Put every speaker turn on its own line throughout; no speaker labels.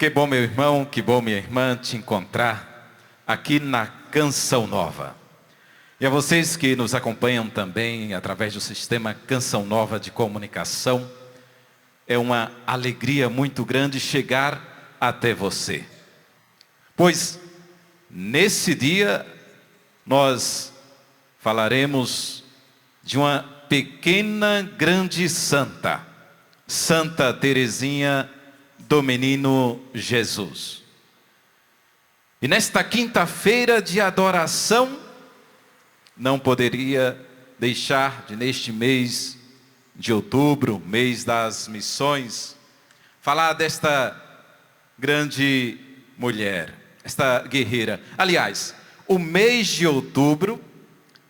Que bom, meu irmão, que bom, minha irmã, te encontrar aqui na Canção Nova. E a vocês que nos acompanham também através do sistema Canção Nova de comunicação, é uma alegria muito grande chegar até você. Pois nesse dia nós falaremos de uma pequena grande santa, Santa Teresinha do Menino Jesus. E nesta quinta-feira de adoração, não poderia deixar de, neste mês de outubro, mês das missões, falar desta grande mulher, esta guerreira. Aliás, o mês de outubro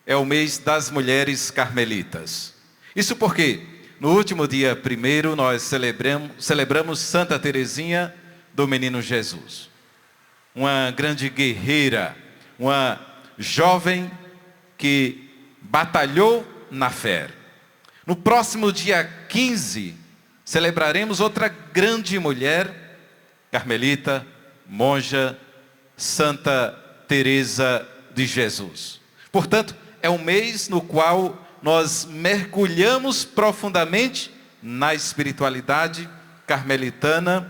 é o mês das mulheres carmelitas. Isso porque no último dia 1º nós celebramos Santa Teresinha do Menino Jesus. Uma grande guerreira, uma jovem que batalhou na fé. No próximo dia 15, celebraremos outra grande mulher, carmelita, monja, Santa Teresa de Jesus. Portanto, é um mês no qual nós mergulhamos profundamente na espiritualidade carmelitana,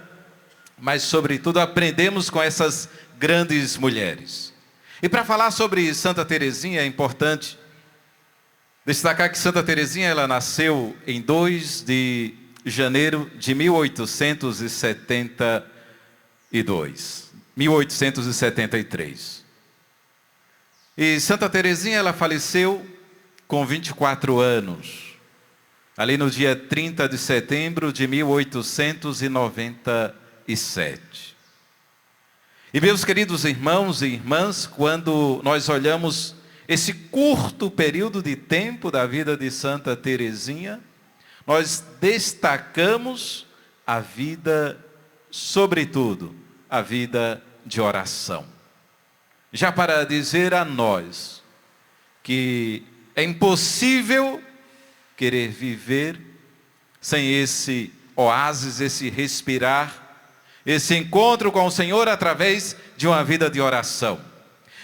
mas sobretudo aprendemos com essas grandes mulheres. E para falar sobre Santa Teresinha é importante destacar que Santa Teresinha ela nasceu em 2 de janeiro de 1873. E Santa Teresinha ela faleceu com 24 anos, ali no dia 30 de setembro de 1897. E meus queridos irmãos e irmãs, quando nós olhamos esse curto período de tempo da vida de Santa Teresinha, nós destacamos a vida, sobretudo, a vida de oração. Já para dizer a nós que é impossível querer viver sem esse oásis, esse respirar, esse encontro com o Senhor através de uma vida de oração.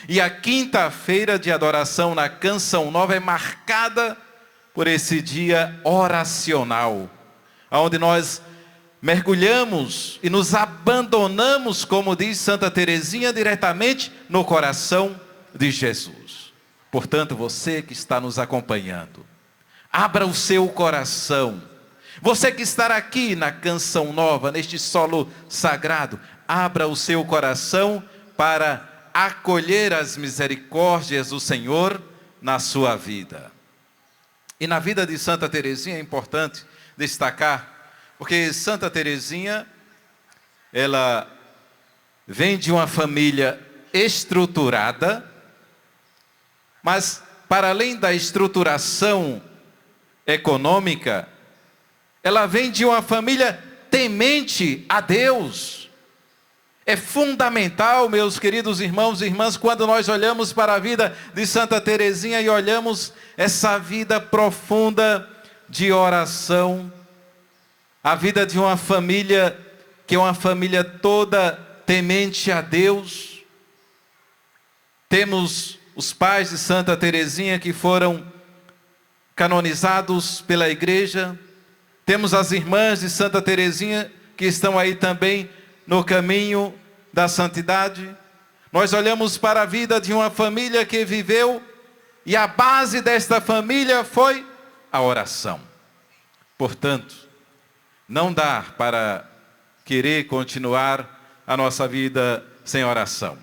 E a quinta-feira de adoração na Canção Nova é marcada por esse dia oracional, onde nós mergulhamos e nos abandonamos, como diz Santa Teresinha, diretamente no coração de Jesus. Portanto, você que está nos acompanhando, abra o seu coração. Você que está aqui na Canção Nova, neste solo sagrado, abra o seu coração para acolher as misericórdias do Senhor na sua vida. E na vida de Santa Teresinha é importante destacar, porque Santa Teresinha, ela vem de uma família estruturada, mas para além da estruturação econômica, ela vem de uma família temente a Deus. É fundamental, meus queridos irmãos e irmãs, quando nós olhamos para a vida de Santa Teresinha e olhamos essa vida profunda de oração, a vida de uma família que é uma família toda temente a Deus. Temos os pais de Santa Teresinha que foram canonizados pela igreja. Temos as irmãs de Santa Teresinha que estão aí também no caminho da santidade. Nós olhamos para a vida de uma família que viveu e a base desta família foi a oração. Portanto, não dá para querer continuar a nossa vida sem oração.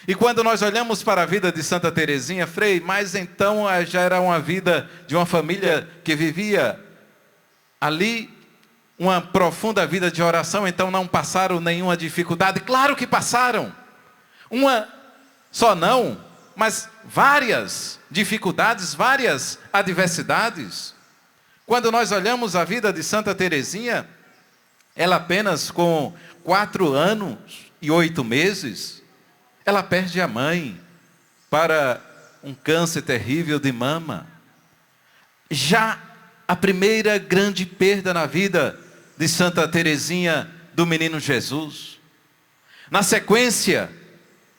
E quando nós olhamos para a vida de Santa Teresinha, Frei, mas então já era uma vida de uma família que vivia ali uma profunda vida de oração, então não passaram nenhuma dificuldade? Claro que passaram. Uma só não, mas várias dificuldades, várias adversidades. Quando nós olhamos a vida de Santa Teresinha, ela apenas com 4 anos e 8 meses, ela perde a mãe para um câncer terrível de mama. Já a primeira grande perda na vida de Santa Teresinha do Menino Jesus. Na sequência,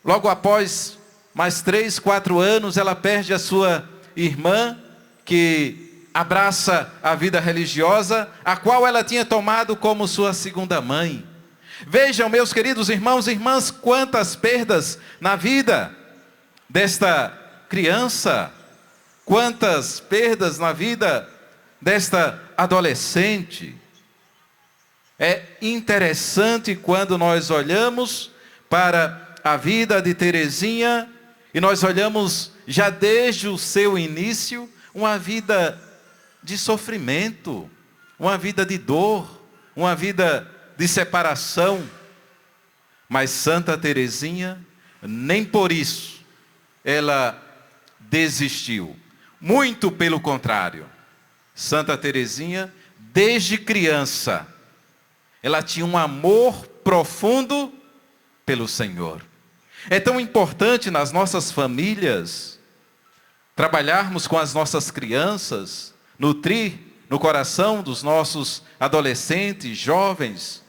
logo após mais 3, 4 anos, ela perde a sua irmã, que abraça a vida religiosa, a qual ela tinha tomado como sua segunda mãe. Vejam, meus queridos irmãos e irmãs, quantas perdas na vida desta criança, quantas perdas na vida desta adolescente. É interessante quando nós olhamos para a vida de Teresinha e nós olhamos já desde o seu início uma vida de sofrimento, uma vida de dor, uma vida de separação. Mas Santa Teresinha, nem por isso, ela desistiu. Muito pelo contrário. Santa Teresinha, desde criança, ela tinha um amor profundo pelo Senhor. É tão importante nas nossas famílias trabalharmos com as nossas crianças, nutrir no coração dos nossos adolescentes, jovens,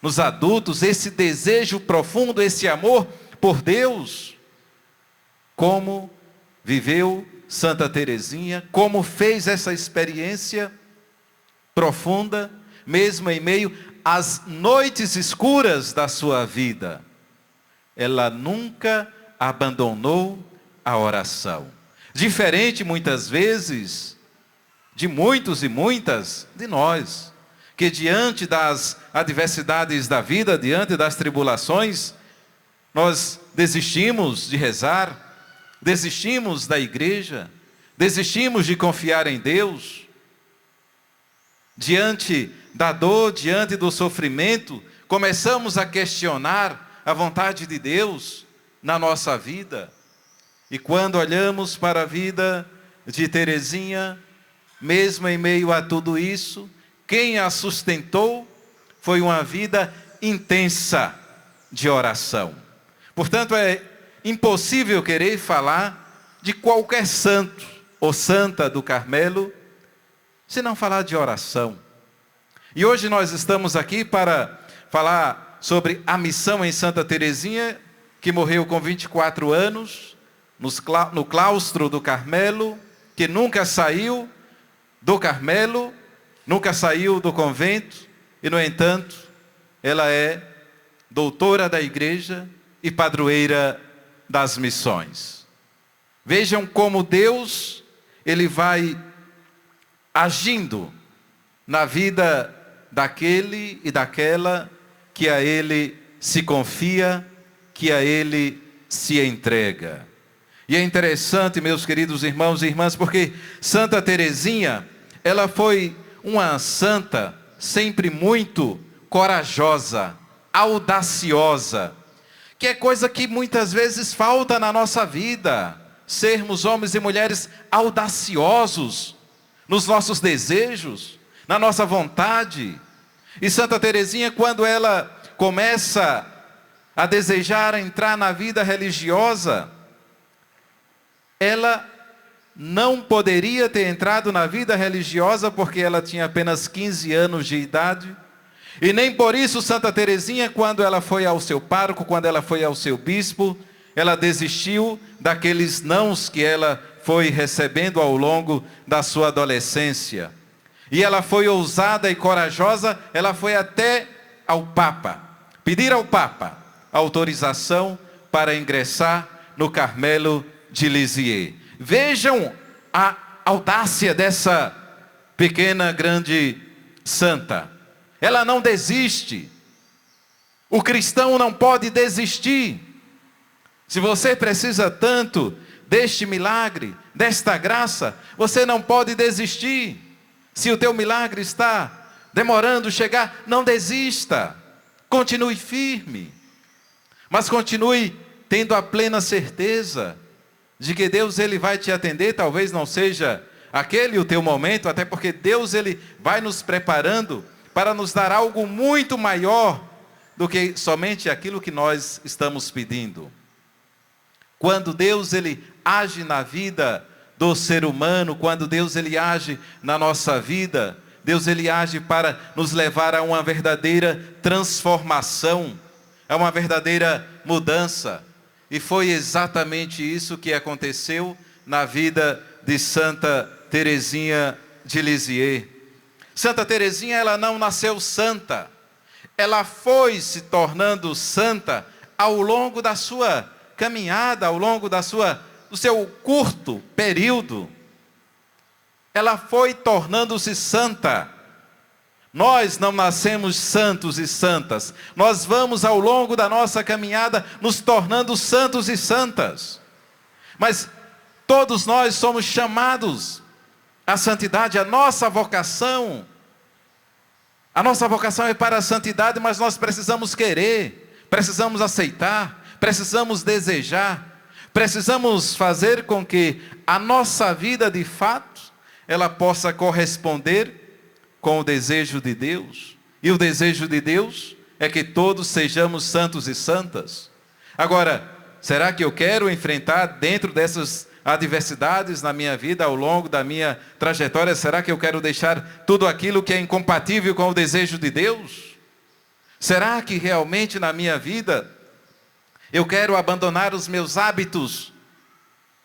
nos adultos, esse desejo profundo, esse amor por Deus. Como viveu Santa Teresinha, como fez essa experiência profunda, mesmo em meio às noites escuras da sua vida. Ela nunca abandonou a oração. Diferente, muitas vezes, de muitos e muitas de nós, que diante das adversidades da vida, diante das tribulações, nós desistimos de rezar, desistimos da igreja, desistimos de confiar em Deus. Diante da dor, diante do sofrimento, começamos a questionar a vontade de Deus na nossa vida. E quando olhamos para a vida de Teresinha, mesmo em meio a tudo isso, quem a sustentou foi uma vida intensa de oração. Portanto, é impossível querer falar de qualquer santo ou santa do Carmelo, se não falar de oração. E hoje nós estamos aqui para falar sobre a missão em Santa Teresinha, que morreu com 24 anos, no claustro do Carmelo, que nunca saiu do Carmelo, nunca saiu do convento, e no entanto, ela é doutora da igreja e padroeira das missões. Vejam como Deus, Ele vai agindo na vida daquele e daquela que a Ele se confia, que a Ele se entrega. E é interessante, meus queridos irmãos e irmãs, porque Santa Teresinha, ela foi uma santa sempre muito corajosa, audaciosa, que é coisa que muitas vezes falta na nossa vida, sermos homens e mulheres audaciosos nos nossos desejos, na nossa vontade. E Santa Teresinha, quando ela começa a desejar entrar na vida religiosa, ela não poderia ter entrado na vida religiosa porque ela tinha apenas 15 anos de idade. E nem por isso Santa Teresinha, quando ela foi ao seu pároco, quando ela foi ao seu bispo, ela desistiu daqueles nãos que ela foi recebendo ao longo da sua adolescência. E ela foi ousada e corajosa, ela foi até ao Papa, pedir ao Papa autorização para ingressar no Carmelo de Lisieux. Vejam a audácia dessa pequena, grande santa. Ela não desiste. O cristão não pode desistir. Se você precisa tanto deste milagre, desta graça, você não pode desistir. Se o teu milagre está demorando chegar, não desista. Continue firme. Mas continue tendo a plena certeza de que Deus ele vai te atender. Talvez não seja aquele o teu momento, até porque Deus ele vai nos preparando para nos dar algo muito maior do que somente aquilo que nós estamos pedindo. Quando Deus ele age na vida do ser humano, quando Deus ele age na nossa vida, Deus ele age para nos levar a uma verdadeira transformação, a uma verdadeira mudança. E foi exatamente isso que aconteceu na vida de Santa Teresinha de Lisieux. Santa Teresinha, ela não nasceu santa. Ela foi se tornando santa ao longo da sua caminhada, ao longo do seu curto período. Ela foi tornando-se santa. Nós não nascemos santos e santas. Nós vamos ao longo da nossa caminhada nos tornando santos e santas. Mas todos nós somos chamados à santidade. A nossa vocação é para a santidade, mas nós precisamos querer, precisamos aceitar, precisamos desejar, precisamos fazer com que a nossa vida de fato ela possa corresponder com o desejo de Deus. E o desejo de Deus é que todos sejamos santos e santas. Agora, será que eu quero enfrentar dentro dessas adversidades na minha vida, ao longo da minha trajetória, será que eu quero deixar tudo aquilo que é incompatível com o desejo de Deus? Será que realmente na minha vida eu quero abandonar os meus hábitos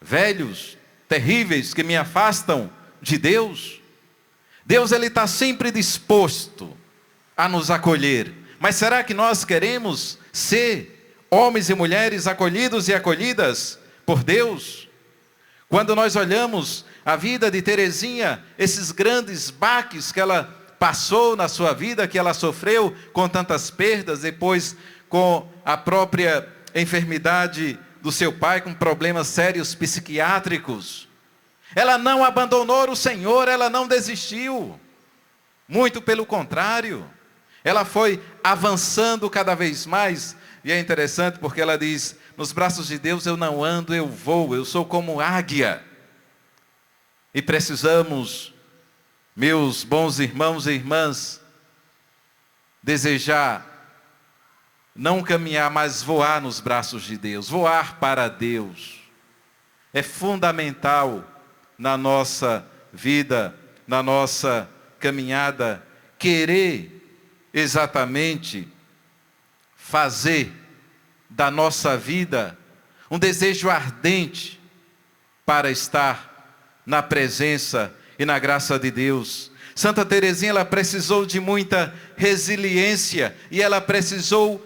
velhos, terríveis, que me afastam de Deus? Deus, ele está sempre disposto a nos acolher. Mas será que nós queremos ser homens e mulheres acolhidos e acolhidas por Deus? Quando nós olhamos a vida de Teresinha, esses grandes baques que ela passou na sua vida, que ela sofreu com tantas perdas, depois com a própria enfermidade do seu pai, com problemas sérios psiquiátricos, ela não abandonou o Senhor, ela não desistiu. Muito pelo contrário, ela foi avançando cada vez mais. E é interessante porque ela diz, nos braços de Deus eu não ando, eu vou, eu sou como águia. E precisamos, meus bons irmãos e irmãs, desejar não caminhar, mas voar nos braços de Deus, voar para Deus. É fundamental na nossa vida, na nossa caminhada, querer exatamente fazer da nossa vida um desejo ardente para estar na presença e na graça de Deus. Santa Teresinha, ela precisou de muita resiliência e ela precisou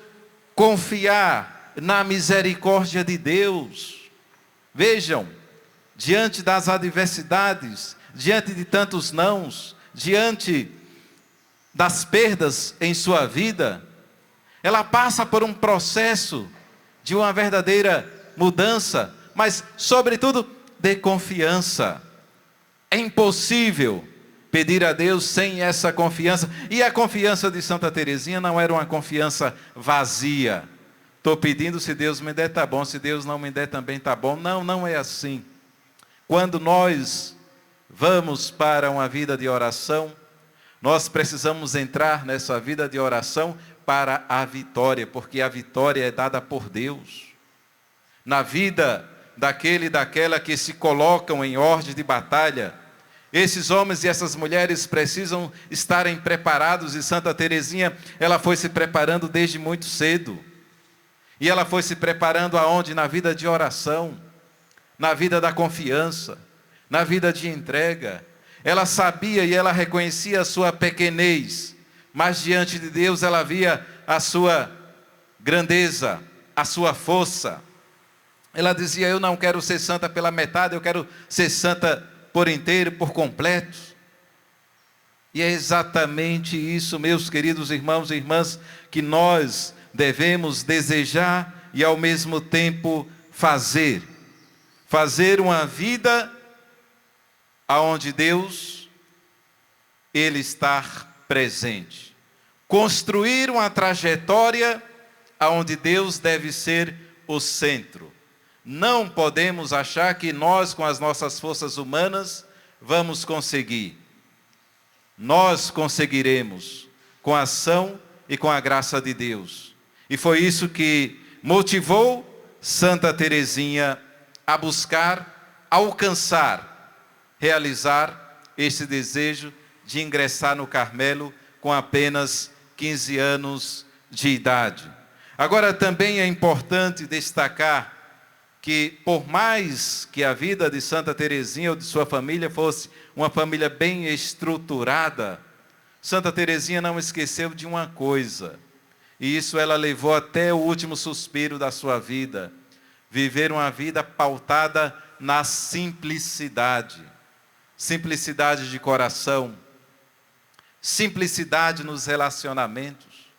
confiar na misericórdia de Deus. Vejam, diante das adversidades, diante de tantos nãos, diante das perdas em sua vida, ela passa por um processo de uma verdadeira mudança, mas, sobretudo, de confiança. É impossível pedir a Deus sem essa confiança. E a confiança de Santa Teresinha não era uma confiança vazia. Estou pedindo, se Deus me der, está bom. Se Deus não me der, também está bom. Não, não é assim. Quando nós vamos para uma vida de oração, nós precisamos entrar nessa vida de oração para a vitória, porque a vitória é dada por Deus. Na vida daquele e daquela que se colocam em ordem de batalha, esses homens e essas mulheres precisam estarem preparados, e Santa Teresinha, ela foi se preparando desde muito cedo. E ela foi se preparando aonde? Na vida de oração, na vida da confiança, na vida de entrega. Ela sabia e ela reconhecia a sua pequenez, mas diante de Deus ela via a sua grandeza, a sua força. Ela dizia, eu não quero ser santa pela metade, eu quero ser santa por inteiro, por completo. E é exatamente isso, meus queridos irmãos e irmãs, que nós devemos desejar e ao mesmo tempo fazer. Fazer uma vida aonde Deus, Ele está presente. Construir uma trajetória aonde Deus deve ser o centro. Não podemos achar que nós, com as nossas forças humanas, vamos conseguir. Nós conseguiremos com a ação e com a graça de Deus. E foi isso que motivou Santa Teresinha a buscar, alcançar, realizar esse desejo de ingressar no Carmelo com apenas 15 anos de idade. Agora, também é importante destacar que, por mais que a vida de Santa Teresinha ou de sua família fosse uma família bem estruturada, Santa Teresinha não esqueceu de uma coisa, e isso ela levou até o último suspiro da sua vida: viver uma vida pautada na simplicidade, simplicidade de coração, simplicidade nos relacionamentos,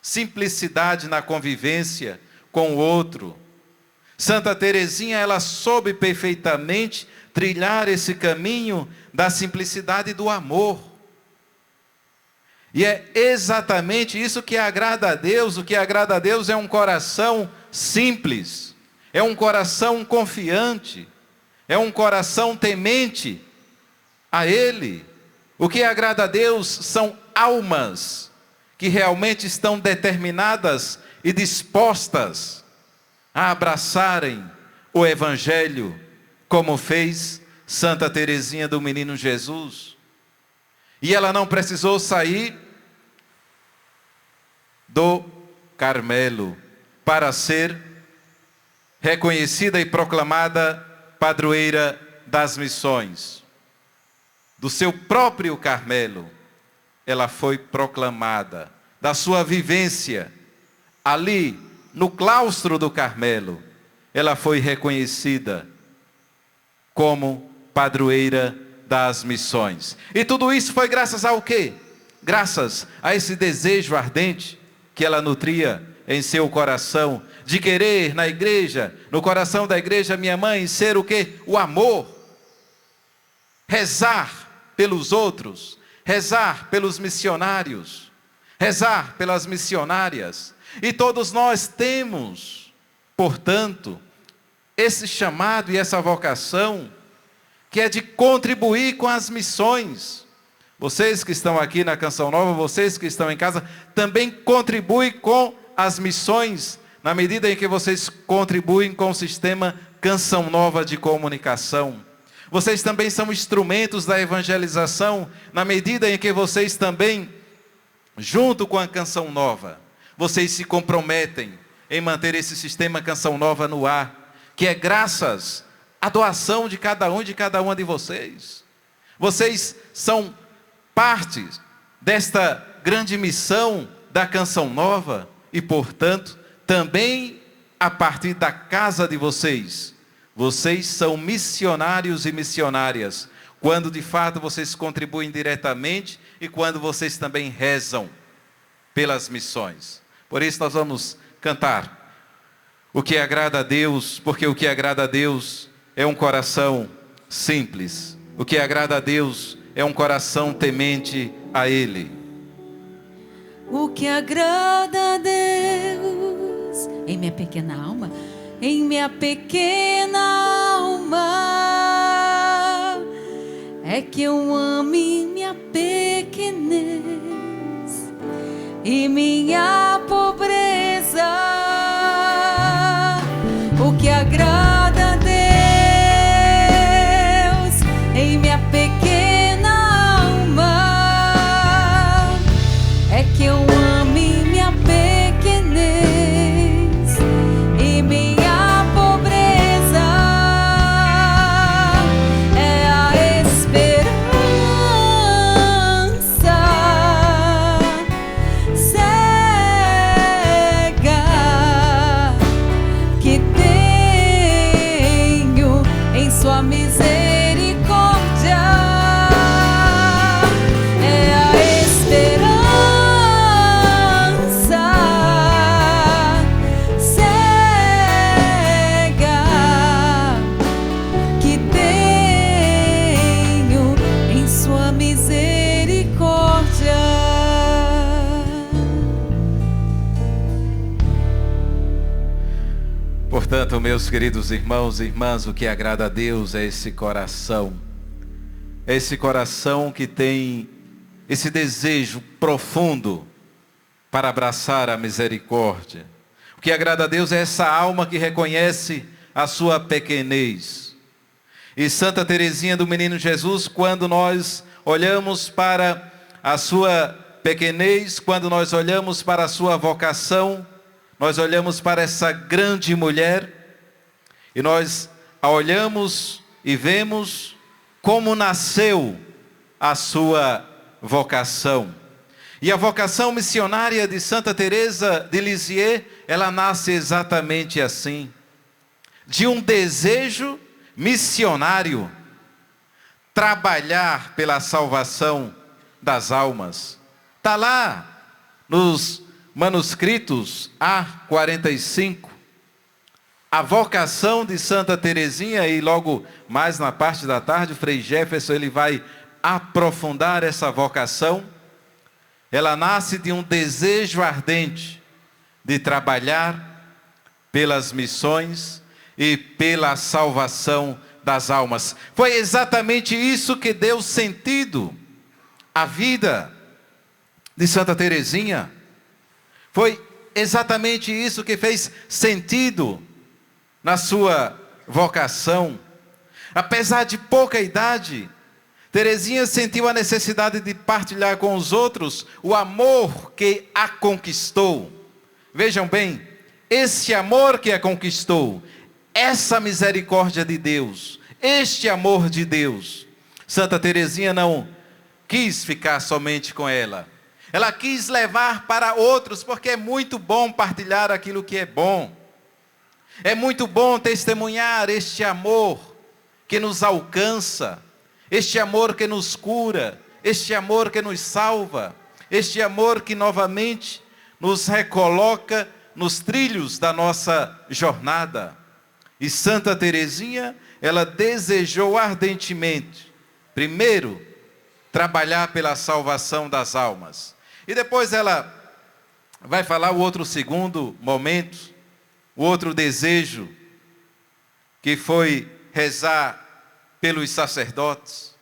simplicidade na convivência com o outro. Santa Teresinha, ela soube perfeitamente trilhar esse caminho da simplicidade e do amor. E é exatamente isso que agrada a Deus. O que agrada a Deus é um coração simples, é um coração confiante, é um coração temente a Ele. O que agrada a Deus são almas que realmente estão determinadas e dispostas a abraçarem o Evangelho, como fez Santa Teresinha do Menino Jesus. E ela não precisou sair do Carmelo para ser reconhecida e proclamada padroeira das missões. Do seu próprio Carmelo, ela foi proclamada. Da sua vivência ali no claustro do Carmelo, ela foi reconhecida como padroeira das missões. E tudo isso foi graças ao quê? Graças a esse desejo ardente que ela nutria em seu coração, de querer na igreja, no coração da igreja, minha mãe, ser o quê? O amor. Rezar pelos outros, rezar pelos missionários, rezar pelas missionárias. E todos nós temos, portanto, esse chamado e essa vocação, que é de contribuir com as missões. Vocês que estão aqui na Canção Nova, vocês que estão em casa, também contribuem com as missões, na medida em que vocês contribuem com o sistema Canção Nova de comunicação. Vocês também são instrumentos da evangelização, na medida em que vocês também, junto com a Canção Nova, vocês se comprometem em manter esse sistema Canção Nova no ar, que é graças à doação de cada um e de cada uma de vocês. Vocês são parte desta grande missão da Canção Nova e, portanto, também a partir da casa de vocês, vocês são missionários e missionárias, quando de fato vocês contribuem diretamente e quando vocês também rezam pelas missões. Por isso nós vamos cantar o que agrada a Deus, porque o que agrada a Deus é um coração simples. O que agrada a Deus é um coração temente a Ele.
O que agrada a Deus em minha pequena alma, em minha pequena alma, é que eu ame minha pequenez e minha pobreza. O que agrada a Deus em minha pequena alma é que eu ame minha pequenez e minha pobreza. É a esperança que tenho em sua misericórdia. É a esperança cega que tenho em sua misericórdia.
Portanto, meus queridos irmãos e irmãs, o que agrada a Deus é esse coração. É esse coração que tem esse desejo profundo para abraçar a misericórdia. O que agrada a Deus é essa alma que reconhece a sua pequenez. E Santa Teresinha do Menino Jesus, quando nós olhamos para a sua pequenez, quando nós olhamos para a sua vocação, nós olhamos para essa grande mulher e nós a olhamos e vemos como nasceu a sua vocação. E a vocação missionária de Santa Teresa de Lisieux, ela nasce exatamente assim, de um desejo missionário, trabalhar pela salvação das almas. Está lá nos manuscritos A45, a vocação de Santa Teresinha, e logo mais na parte da tarde, o Frei Jefferson ele vai aprofundar essa vocação. Ela nasce de um desejo ardente de trabalhar pelas missões e pela salvação das almas. Foi exatamente isso que deu sentido à vida de Santa Teresinha. Foi exatamente isso que fez sentido na sua vocação. Apesar de pouca idade, Teresinha sentiu a necessidade de partilhar com os outros o amor que a conquistou. Vejam bem, esse amor que a conquistou, essa misericórdia de Deus, este amor de Deus, Santa Teresinha não quis ficar somente com ela. Ela quis levar para outros, porque é muito bom partilhar aquilo que é bom. É muito bom testemunhar este amor que nos alcança, este amor que nos cura, este amor que nos salva, este amor que novamente nos recoloca nos trilhos da nossa jornada. E Santa Teresinha, ela desejou ardentemente, primeiro, trabalhar pela salvação das almas. E depois ela vai falar o outro segundo momento, o outro desejo, que foi rezar pelos sacerdotes.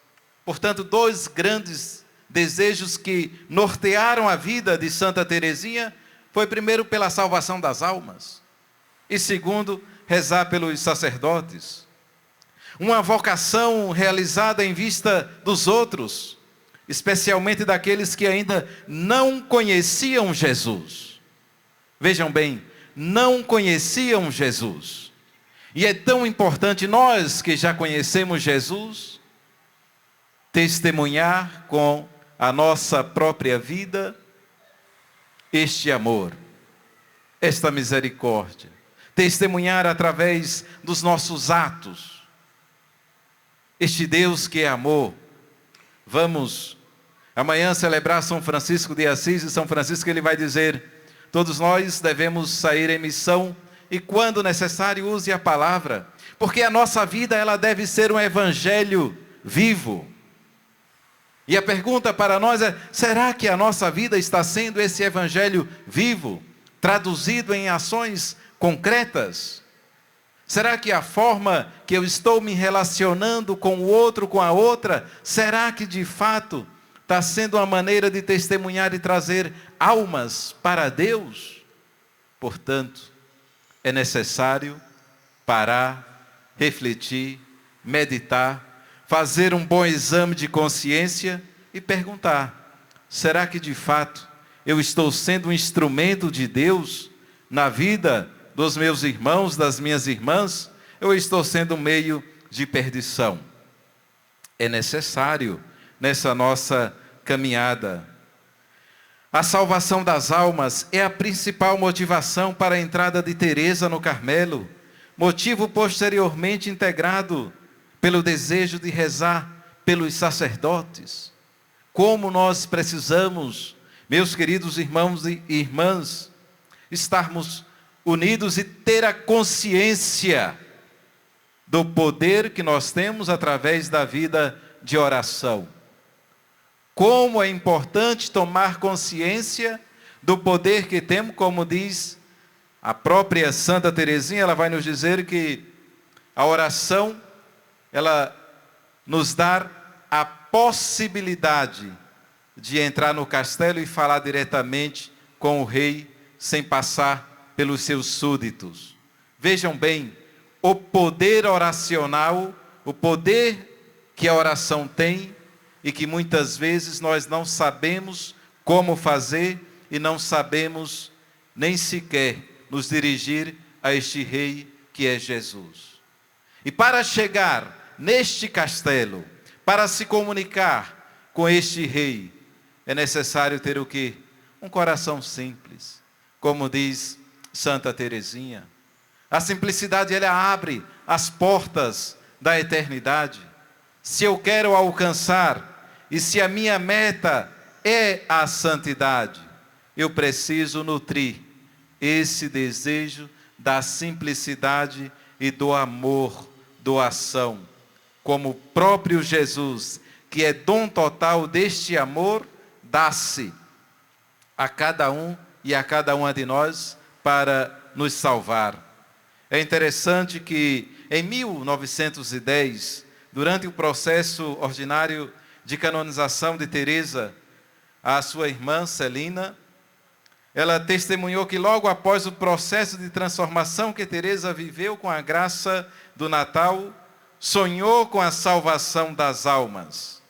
Portanto, dois grandes desejos que nortearam a vida de Santa Teresinha, foi primeiro pela salvação das almas, e segundo, rezar pelos sacerdotes. Uma vocação realizada em vista dos outros, especialmente daqueles que ainda não conheciam Jesus. Vejam bem, não conheciam Jesus. E é tão importante nós que já conhecemos Jesus, testemunhar com a nossa própria vida este amor, esta misericórdia. Testemunhar através dos nossos atos este Deus que é amor. Vamos amanhã celebrar São Francisco de Assis, e São Francisco ele vai dizer: todos nós devemos sair em missão e quando necessário use a palavra, porque a nossa vida ela deve ser um evangelho vivo. E a pergunta para nós é: será que a nossa vida está sendo esse evangelho vivo, traduzido em ações concretas? Será que a forma que eu estou me relacionando com o outro, com a outra, será que de fato está sendo uma maneira de testemunhar e trazer almas para Deus? Portanto, é necessário parar, refletir, meditar, fazer um bom exame de consciência e perguntar: será que de fato eu estou sendo um instrumento de Deus na vida dos meus irmãos, das minhas irmãs? Eu estou sendo um meio de perdição? É necessário nessa nossa caminhada. A salvação das almas é a principal motivação para a entrada de Teresa no Carmelo, motivo posteriormente integrado pelo desejo de rezar pelos sacerdotes. Como nós precisamos, meus queridos irmãos e irmãs, estarmos unidos e ter a consciência do poder que nós temos através da vida de oração. Como é importante tomar consciência do poder que temos, como diz a própria Santa Teresinha, ela vai nos dizer que a oração, ela nos dá a possibilidade de entrar no castelo e falar diretamente com o rei, sem passar pelos seus súditos. Vejam bem, o poder oracional, o poder que a oração tem, e que muitas vezes nós não sabemos como fazer, e não sabemos nem sequer nos dirigir a este rei que é Jesus. E para chegar neste castelo, para se comunicar com este rei, é necessário ter o quê? Um coração simples, como diz Santa Teresinha. A simplicidade, ela abre as portas da eternidade. Se eu quero alcançar, e se a minha meta é a santidade, eu preciso nutrir esse desejo da simplicidade e do amor, doação, como o próprio Jesus, que é dom total deste amor, dá-se a cada um e a cada uma de nós para nos salvar. É interessante que em 1910, durante o processo ordinário de canonização de Teresa, a sua irmã Celina, ela testemunhou que logo após o processo de transformação que Teresa viveu com a graça do Natal, sonhou com a salvação das almas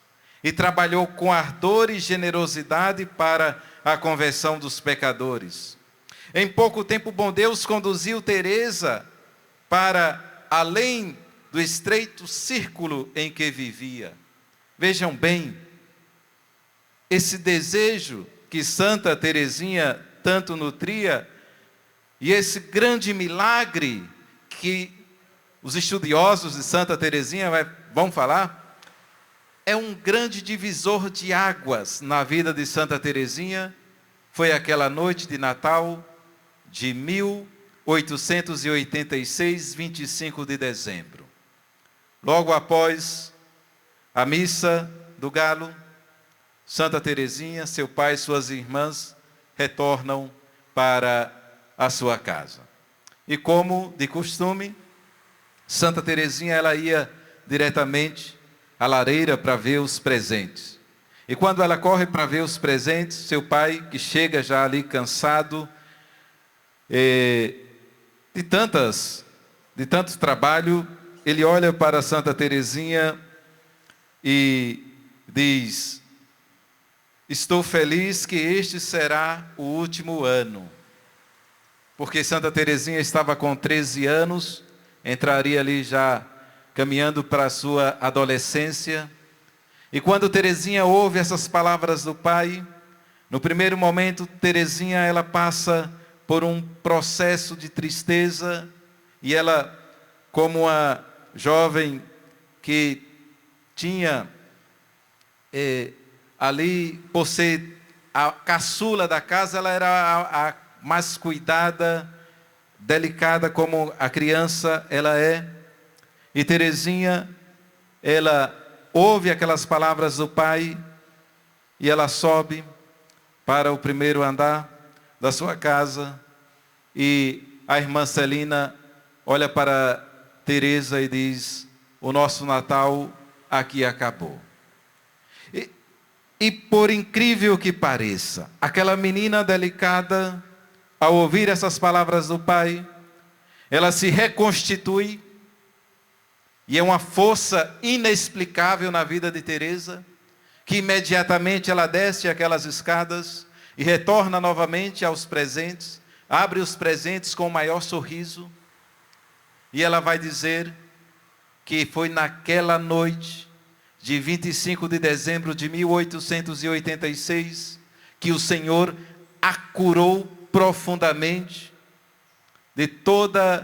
e trabalhou com ardor e generosidade para a conversão dos pecadores. Em pouco tempo, o bom Deus conduziu Teresa para além do estreito círculo em que vivia. Vejam bem, esse desejo que Santa Teresinha tanto nutria, e esse grande milagre que os estudiosos de Santa Teresinha vão falar, é um grande divisor de águas na vida de Santa Teresinha. Foi aquela noite de Natal de 1886, 25 de dezembro. Logo após a missa do galo, Santa Teresinha, seu pai e suas irmãs retornam para a sua casa. E como de costume, Santa Teresinha ela ia diretamente à lareira para ver os presentes. E quando ela corre para ver os presentes, seu pai, que chega já ali cansado de tanto trabalho, ele olha para Santa Teresinha e diz: estou feliz que este será o último ano. Porque Santa Teresinha estava com 13 anos, entraria ali já caminhando para a sua adolescência. E quando Teresinha ouve essas palavras do pai, no primeiro momento, Teresinha ela passa por um processo de tristeza, e ela, como uma jovem que tinha ali, por ser a caçula da casa, ela era a mais cuidada, delicada como a criança ela é. E Teresinha, ela ouve aquelas palavras do pai e ela sobe para o primeiro andar da sua casa, e a irmã Celina olha para Teresa e diz: o nosso Natal aqui acabou. E por incrível que pareça, aquela menina delicada, ao ouvir essas palavras do pai, ela se reconstitui, e é uma força inexplicável na vida de Teresa, que imediatamente ela desce aquelas escadas e retorna novamente aos presentes, abre os presentes com o maior sorriso, e ela vai dizer que foi naquela noite de 25 de dezembro de 1886, que o Senhor a curou profundamente de todas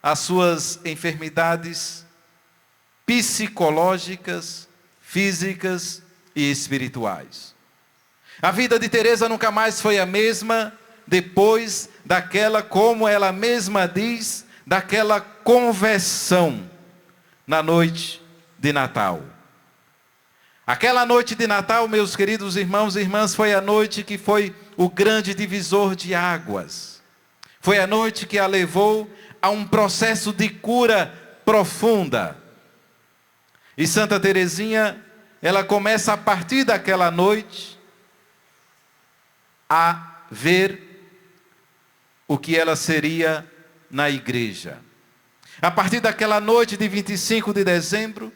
as suas enfermidades psicológicas, físicas e espirituais. A vida de Teresa nunca mais foi a mesma depois daquela, como ela mesma diz, daquela conversão na noite de Natal. Aquela noite de Natal, meus queridos irmãos e irmãs, foi a noite que foi o grande divisor de águas. Foi a noite que a levou a um processo de cura profunda. E Santa Teresinha, ela começa a partir daquela noite a ver o que ela seria na igreja. A partir daquela noite de 25 de dezembro,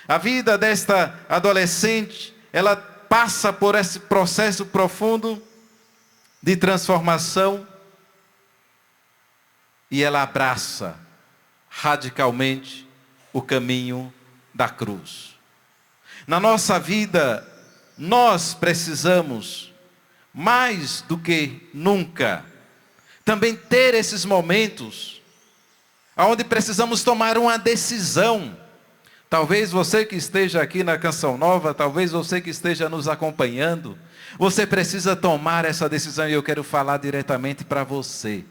a vida desta adolescente, ela passa por esse processo profundo de transformação, e ela abraça radicalmente o caminho da cruz. Na nossa vida, nós precisamos, mais do que nunca, também ter esses momentos onde precisamos tomar uma decisão. Talvez você que esteja aqui na Canção Nova, talvez você que esteja nos acompanhando, você precisa tomar essa decisão e eu quero falar diretamente para você.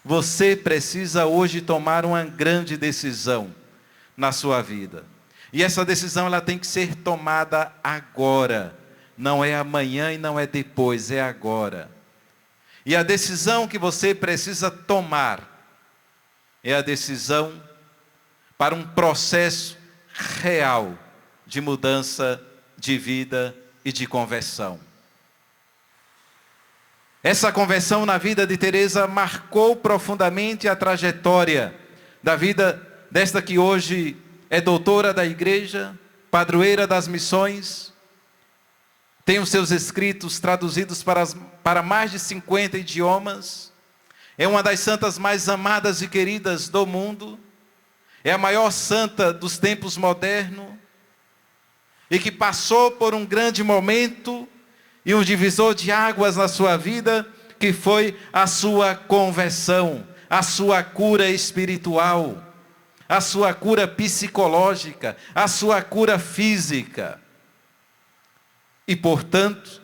Você precisa hoje tomar uma grande decisão na sua vida. E essa decisão ela tem que ser tomada agora. Não é amanhã e não é depois, é agora. E a decisão que você precisa tomar é a decisão para um processo real de mudança de vida e de conversão. Essa conversão na vida de Teresa marcou profundamente a trajetória da vida desta que hoje é doutora da igreja, padroeira das missões, tem os seus escritos traduzidos para mais de 50 idiomas, é uma das santas mais amadas e queridas do mundo, é a maior santa dos tempos modernos, e que passou por um grande momento e um divisor de águas na sua vida, que foi a sua conversão, a sua cura espiritual, a sua cura psicológica, a sua cura física. E, portanto,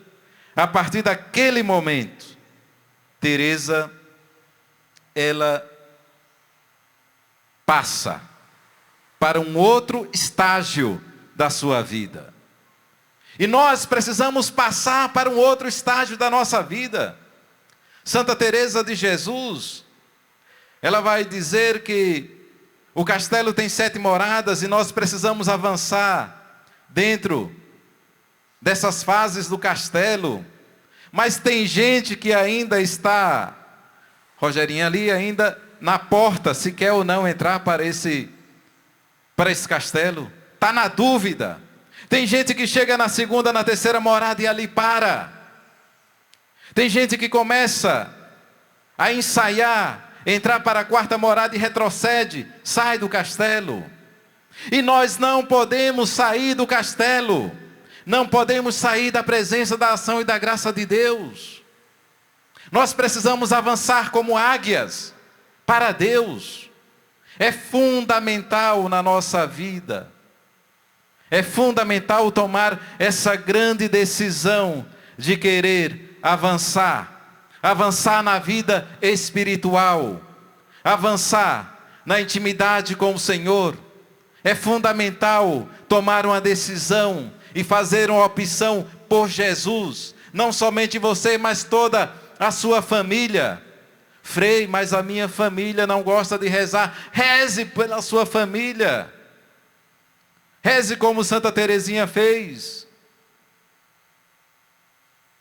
a partir daquele momento, Teresa, ela passa para um outro estágio da sua vida. E nós precisamos passar para um outro estágio da nossa vida. Santa Teresa de Jesus, ela vai dizer que o castelo tem 7 moradas e nós precisamos avançar dentro dessas fases do castelo. Mas tem gente que ainda está, Rogerinho, ali ainda na porta, se quer ou não entrar para esse castelo. Está na dúvida. Tem gente que chega na 2ª, na 3ª morada e ali para. Tem gente que começa a ensaiar, entrar para a 4ª morada e retrocede, sai do castelo. E nós não podemos sair do castelo. Não podemos sair da presença, da ação e da graça de Deus. Nós precisamos avançar como águias para Deus. É fundamental na nossa vida. É fundamental tomar essa grande decisão de querer avançar na vida espiritual, avançar na intimidade com o Senhor. É fundamental tomar uma decisão e fazer uma opção por Jesus, não somente você, mas toda a sua família. Frei, mas a minha família não gosta de rezar. Reze pela sua família. Reze como Santa Teresinha fez.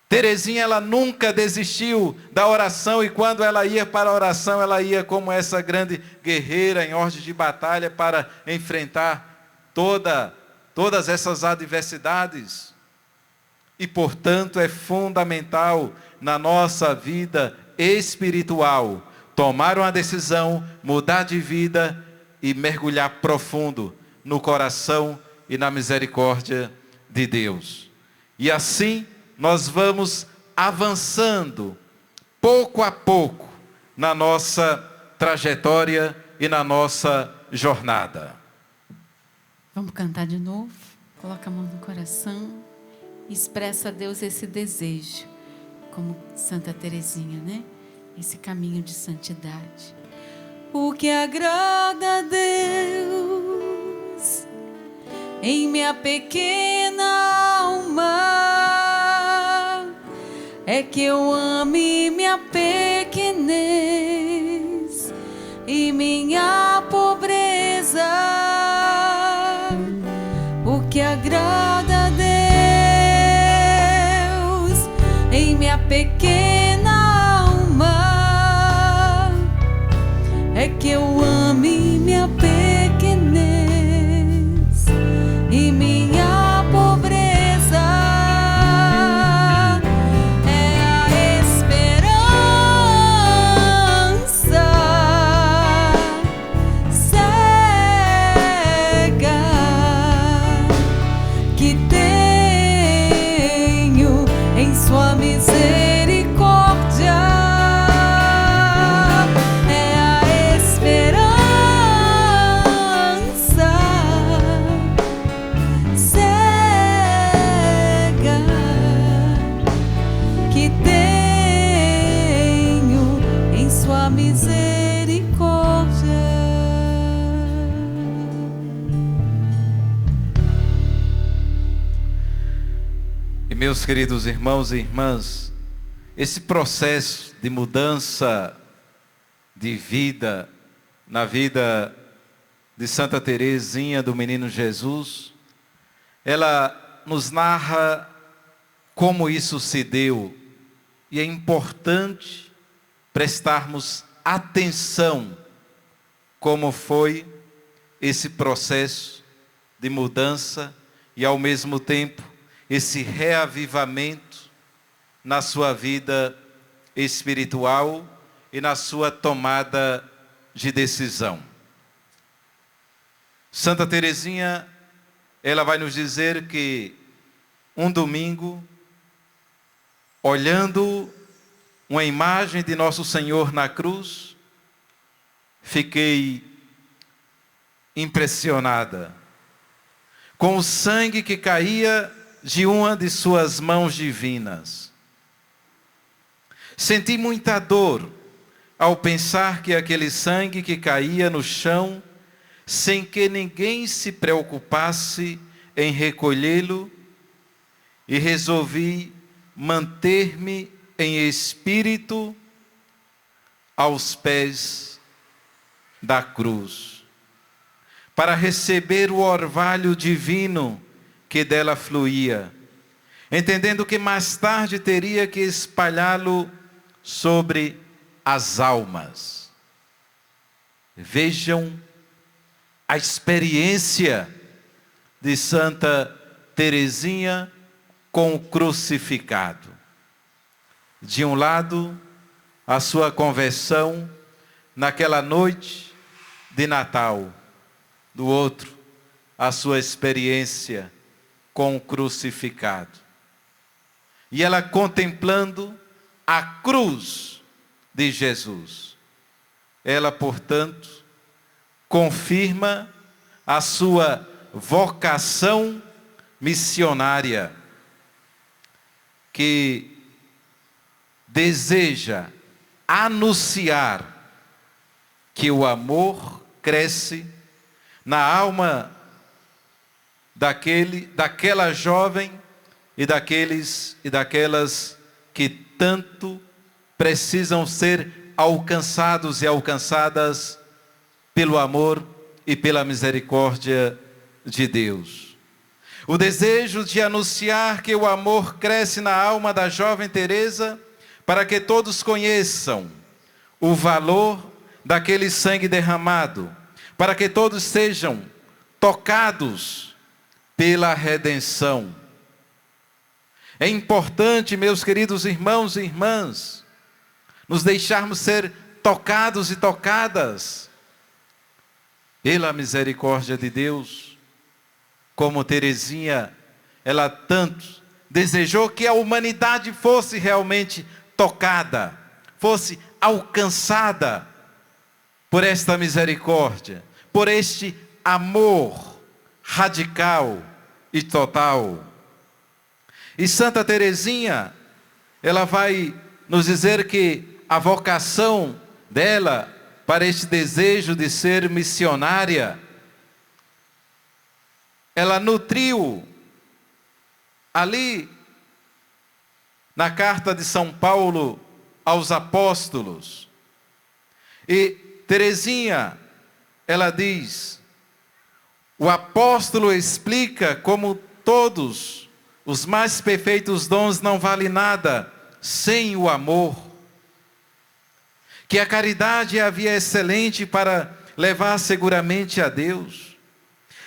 Teresinha, ela nunca desistiu da oração, e quando ela ia para a oração, ela ia como essa grande guerreira em ordem de batalha para enfrentar todas essas adversidades. E, portanto, é fundamental na nossa vida espiritual tomar uma decisão, mudar de vida e mergulhar profundo no coração e na misericórdia de Deus. E assim nós vamos avançando pouco a pouco na nossa trajetória e na nossa jornada.
Vamos cantar de novo? Coloca a mão no coração e expressa a Deus esse desejo, como Santa Teresinha, né? Esse caminho de santidade. O que agrada a Deus em minha pequena alma é que eu ame minha pequenez e minha pobreza. O que agrada a Deus em minha pequena alma é que eu ame minha pequenez e minha pobreza. É a esperança misericórdia.
E meus queridos irmãos e irmãs, esse processo de mudança de vida na vida de Santa Teresinha do Menino Jesus, ela nos narra como isso se deu, e é importante prestarmos atenção como foi esse processo de mudança e ao mesmo tempo esse reavivamento na sua vida espiritual e na sua tomada de decisão. Santa Teresinha, ela vai nos dizer que um domingo, olhando uma imagem de Nosso Senhor na cruz, fiquei impressionada com o sangue que caía de uma de suas mãos divinas. Senti muita dor ao pensar que aquele sangue que caía no chão, sem que ninguém se preocupasse em recolhê-lo, e resolvi manter-me em espírito aos pés da cruz, para receber o orvalho divino que dela fluía, entendendo que mais tarde teria que espalhá-lo sobre as almas. Vejam a experiência de Santa Teresinha com o crucificado. De um lado, a sua conversão naquela noite de Natal. Do outro, a sua experiência com o crucificado. E ela contemplando a cruz de Jesus. Ela, portanto, confirma a sua vocação missionária, que deseja anunciar que o amor cresce na alma daquela jovem e daqueles e daquelas que tanto precisam ser alcançados e alcançadas pelo amor e pela misericórdia de Deus. O desejo de anunciar que o amor cresce na alma da jovem Teresa, para que todos conheçam o valor daquele sangue derramado, para que todos sejam tocados pela redenção. É importante, meus queridos irmãos e irmãs, nos deixarmos ser tocados e tocadas pela misericórdia de Deus, como Teresinha, ela tanto desejou que a humanidade fosse realmente tocada, fosse alcançada por esta misericórdia, por este amor radical e total. E Santa Teresinha, ela vai nos dizer que a vocação dela para este desejo de ser missionária, ela nutriu ali na carta de São Paulo aos apóstolos. E Teresinha, ela diz, o apóstolo explica como todos os mais perfeitos dons não valem nada sem o amor, que a caridade é a via excelente para levar seguramente a Deus.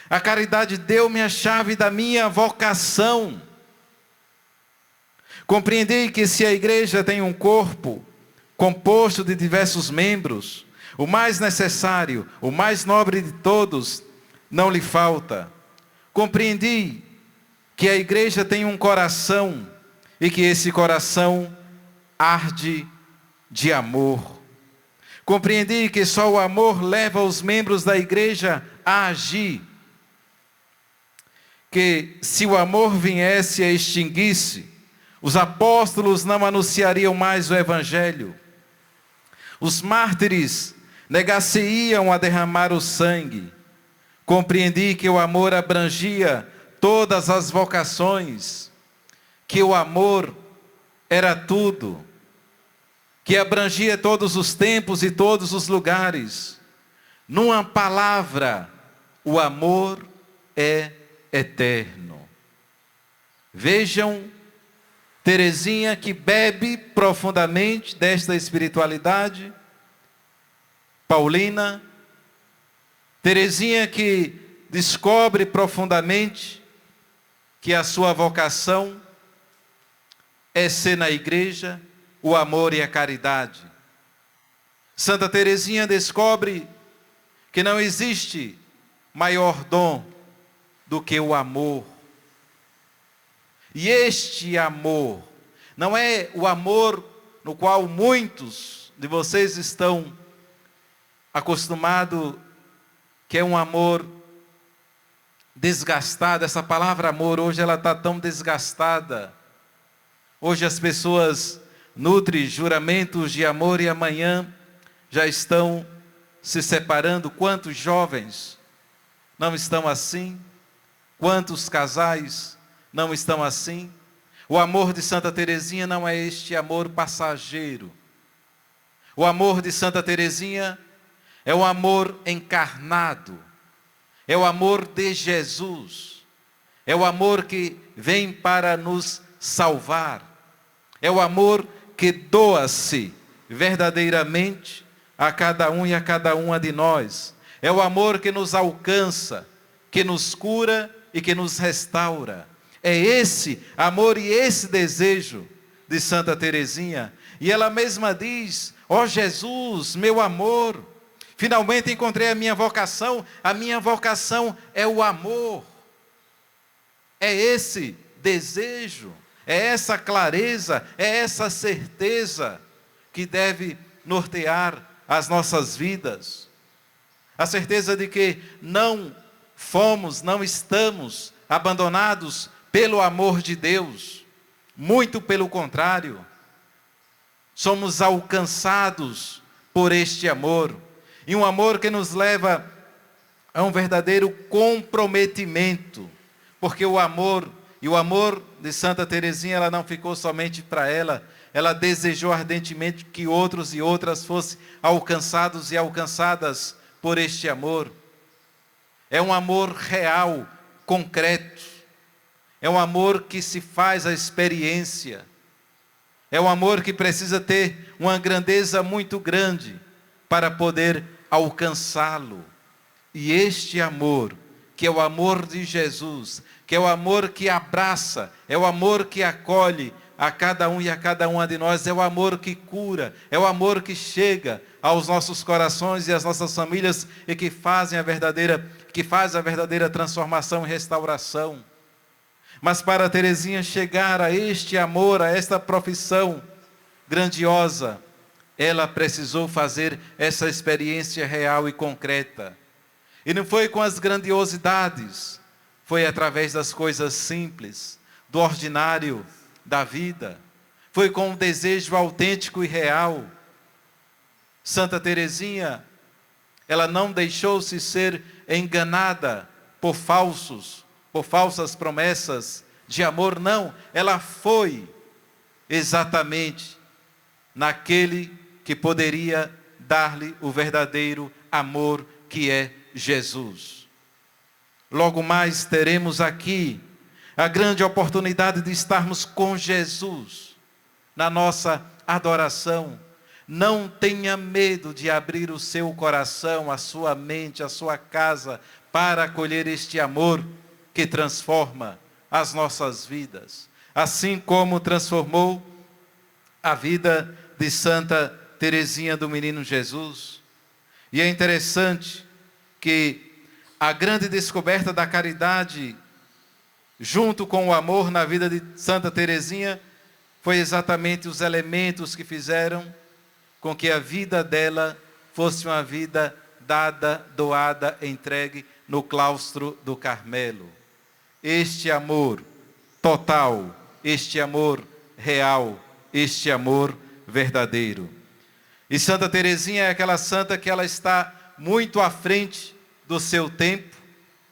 A caridade deu-me a chave da minha vocação. Compreendi que se a igreja tem um corpo composto de diversos membros, o mais necessário, o mais nobre de todos, não lhe falta. Compreendi que a igreja tem um coração e que esse coração arde de amor. Compreendi que só o amor leva os membros da igreja a agir. Que se o amor viesse a extinguir-se, os apóstolos não anunciariam mais o evangelho. Os mártires negar-se-iam a derramar o sangue. Compreendi que o amor abrangia todas as vocações, que o amor era tudo, que abrangia todos os tempos e todos os lugares. Numa palavra, o amor é eterno. Vejam Teresinha, que bebe profundamente desta espiritualidade paulina. Teresinha, que descobre profundamente que a sua vocação é ser na igreja o amor e a caridade. Santa Teresinha descobre que não existe maior dom do que o amor. E este amor não é o amor no qual muitos de vocês estão acostumados, que é um amor desgastado. Essa palavra amor hoje ela está tão desgastada. Hoje as pessoas nutrem juramentos de amor e amanhã já estão se separando. Quantos jovens não estão assim? Quantos casais não estão assim? O amor de Santa Teresinha não é este amor passageiro. O amor de Santa Teresinha é um amor encarnado. É o amor de Jesus. É o amor que vem para nos salvar. É o amor que doa-se verdadeiramente a cada um e a cada uma de nós. É o amor que nos alcança, que nos cura e que nos restaura. É esse amor e esse desejo de Santa Teresinha. E ela mesma diz: ó Jesus, meu amor, finalmente encontrei a minha vocação é o amor. É esse desejo, é essa clareza, é essa certeza que deve nortear as nossas vidas. A certeza de que não estamos abandonados pelo amor de Deus. Muito pelo contrário, somos alcançados por este amor. E um amor que nos leva a um verdadeiro comprometimento. Porque o amor de Santa Teresinha, ela não ficou somente para ela. Ela desejou ardentemente que outros e outras fossem alcançados e alcançadas por este amor. É um amor real, concreto. É um amor que se faz a experiência. É um amor que precisa ter uma grandeza muito grande para poder alcançá-lo. E este amor, que é o amor de Jesus, que é o amor que abraça, é o amor que acolhe a cada um e a cada uma de nós, é o amor que cura, é o amor que chega aos nossos corações e às nossas famílias e que faz a verdadeira transformação e restauração. Mas para Teresinha chegar a este amor, a esta profissão grandiosa, ela precisou fazer essa experiência real e concreta. E não foi com as grandiosidades, foi através das coisas simples, do ordinário da vida. Foi com um desejo autêntico e real. Santa Teresinha, ela não deixou-se ser enganada por falsas promessas de amor, não. Ela foi exatamente naquele que poderia dar-lhe o verdadeiro amor, que é Jesus. Logo mais teremos aqui a grande oportunidade de estarmos com Jesus na nossa adoração. Não tenha medo de abrir o seu coração, a sua mente, a sua casa, para acolher este amor que transforma as nossas vidas. Assim como transformou a vida de Santa Teresinha do Menino Jesus. E é interessante que a grande descoberta da caridade, junto com o amor na vida de Santa Teresinha, foi exatamente os elementos que fizeram com que a vida dela fosse uma vida dada, doada, entregue no claustro do Carmelo. Este amor total, este amor real, este amor verdadeiro. E Santa Teresinha é aquela santa que ela está muito à frente do seu tempo,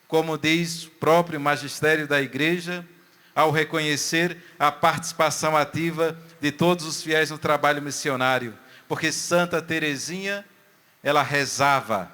como diz o próprio magistério da igreja, ao reconhecer a participação ativa de todos os fiéis no trabalho missionário. Porque Santa Teresinha, ela rezava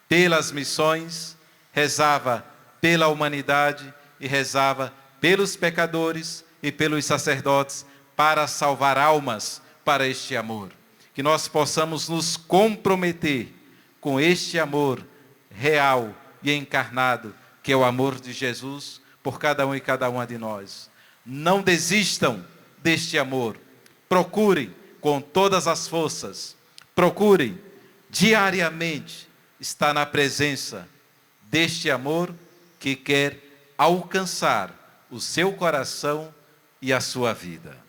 pelas missões, rezava pela humanidade e rezava pelos pecadores e pelos sacerdotes para salvar almas para este amor. Que nós possamos nos comprometer com este amor real e encarnado, que é o amor de Jesus por cada um e cada uma de nós. Não desistam deste amor. Procurem com todas as forças, procurem diariamente estar na presença deste amor que quer alcançar o seu coração e a sua vida.